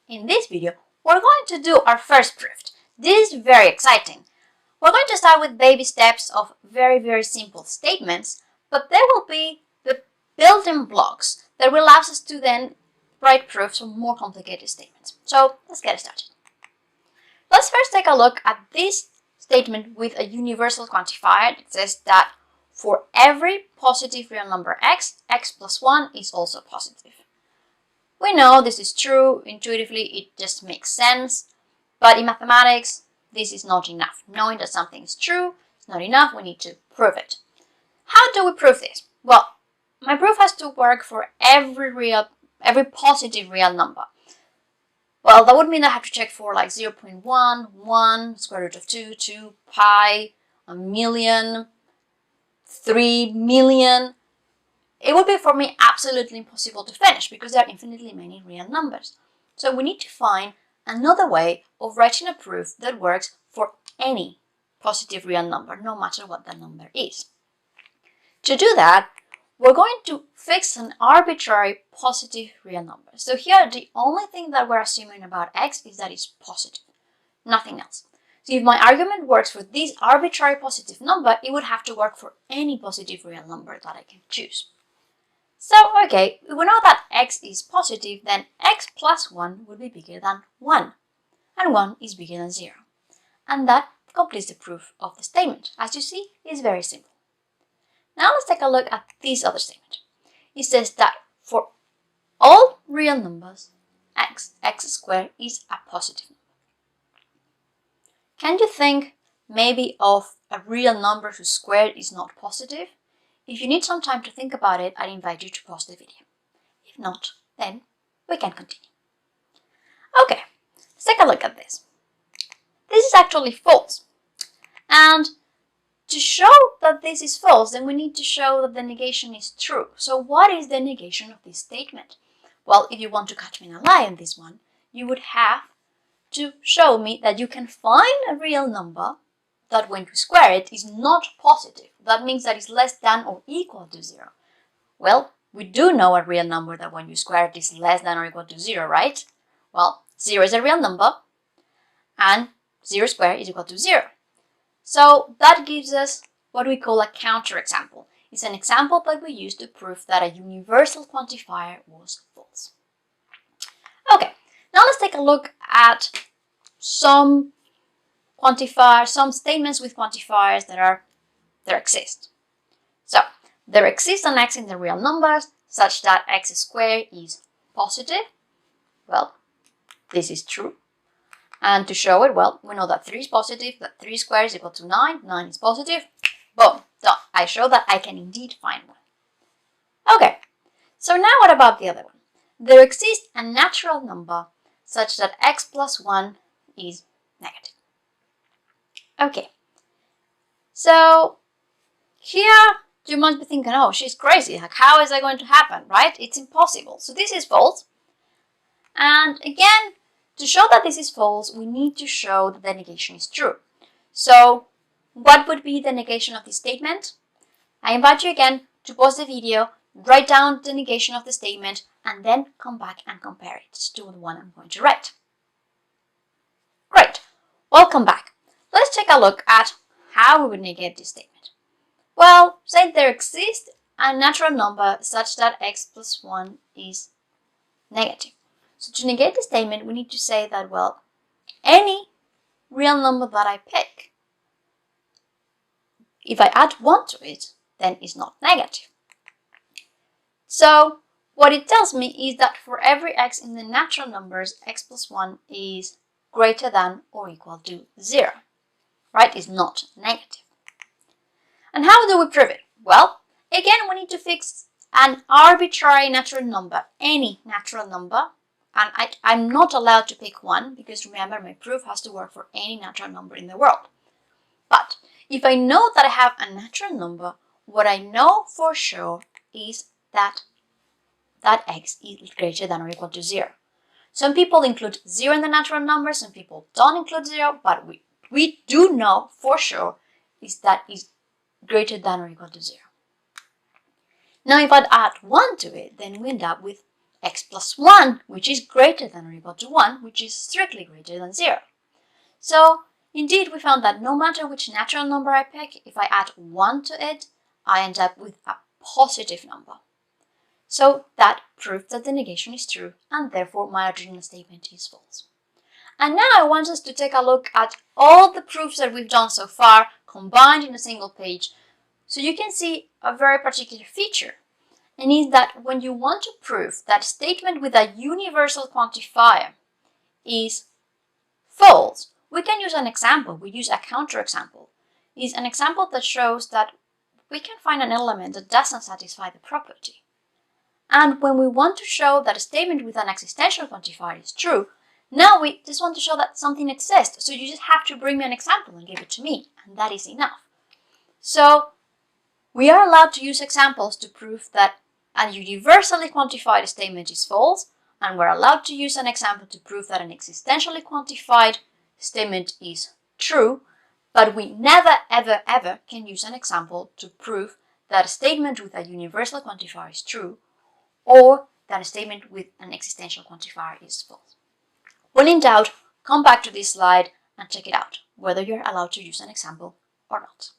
In this video, we're going to do our first proof. This is very exciting. We're going to start with baby steps of very simple statements, but there will be the building blocks that will allow us to then write proofs of more complicated statements. So let's get started. Let's first take a look at this statement with a universal quantifier. It says that for every positive real number x, x plus 1 is also positive. We know this is true. Intuitively, it just makes sense. But in mathematics, this is not enough. Knowing that something is true is not enough. We need to prove it. How do we prove this? Well, my proof has to work for every positive real number. Well, that would mean I have to check for like 0.1, 1, square root of 2, 2, pi, a million, 3 million. It would be for me absolutely impossible to finish because there are infinitely many real numbers. So we need to find another way of writing a proof that works for any positive real number, no matter what that number is. To do that, we're going to fix an arbitrary positive real number. So here, the only thing that we're assuming about x is that it's positive, nothing else. So if my argument works for this arbitrary positive number, it would have to work for any positive real number that I can choose. So, okay, if we know that x is positive, then x plus 1 would be bigger than 1. And 1 is bigger than 0. And that completes the proof of the statement. As you see, it's very simple. Now let's take a look at this other statement. It says that for all real numbers, x squared is a positive number. Can you think maybe of a real number whose square is not positive? If you need some time to think about it, I invite you to pause the video. If not, then we can continue. Okay, let's take a look at this. This is actually false. And to show that this is false, then we need to show that the negation is true. So what is the negation of this statement? Well, if you want to catch me in a lie in this one, you would have to show me that you can find a real number that when you square it is not positive. That means that it's less than or equal to 0. Well, we do know a real number that when you square it is less than or equal to 0, right? Well, 0 is a real number, and 0 squared is equal to 0. So that gives us what we call a counterexample. It's an example that we use to prove that a universal quantifier was false. Okay, now let's take a look at some quantifiers, some statements with quantifiers that exist. So there exists an x in the real numbers such that x squared is positive. Well, this is true. And to show it, well, we know that 3 is positive, that 3 squared is equal to 9, 9 is positive. Boom, done. I show that I can indeed find one. Okay, so now what about the other one? There exists a natural number such that x plus 1 is negative. Okay, so here you must be thinking, oh, she's crazy. Like, how is that going to happen, right? It's impossible. So this is false. And again, to show that this is false, we need to show that the negation is true. So what would be the negation of this statement? I invite you again to pause the video, write down the negation of the statement, and then come back and compare it to the one I'm going to write. Great. Welcome back. Let's take a look at how we would negate this statement. Well, say there exists a natural number such that x plus 1 is negative. So to negate the statement, we need to say that, well, any real number that I pick, if I add 1 to it, then it's not negative. So what it tells me is that for every x in the natural numbers, x plus 1 is greater than or equal to 0. Right? It's not negative. And how do we prove it? Well, again, we need to fix an arbitrary natural number, any natural number. And I'm not allowed to pick one because remember, my proof has to work for any natural number in the world. But if I know that I have a natural number, what I know for sure is that x is greater than or equal to 0. Some people include 0 in the natural number, some people don't include 0, but we do know for sure is that it's greater than or equal to 0. Now if I add 1 to it, then we end up with x plus 1, which is greater than or equal to 1, which is strictly greater than 0. So, indeed, we found that no matter which natural number I pick, if I add 1 to it, I end up with a positive number. So that proved that the negation is true, and therefore my original statement is false. And now I want us to take a look at all the proofs that we've done so far combined in a single page, so you can see a very particular feature, and is that when you want to prove that a statement with a universal quantifier is false, we can use an example. We use a counterexample. It's an example that shows that we can find an element that doesn't satisfy the property. And when we want to show that a statement with an existential quantifier is true, now we just want to show that something exists. So you just have to bring me an example and give it to me, and that is enough. So we are allowed to use examples to prove that a universally quantified statement is false, and we're allowed to use an example to prove that an existentially quantified statement is true, but we never, ever, ever can use an example to prove that a statement with a universal quantifier is true, or that a statement with an existential quantifier is false. When in doubt, come back to this slide and check it out, whether you're allowed to use an example or not.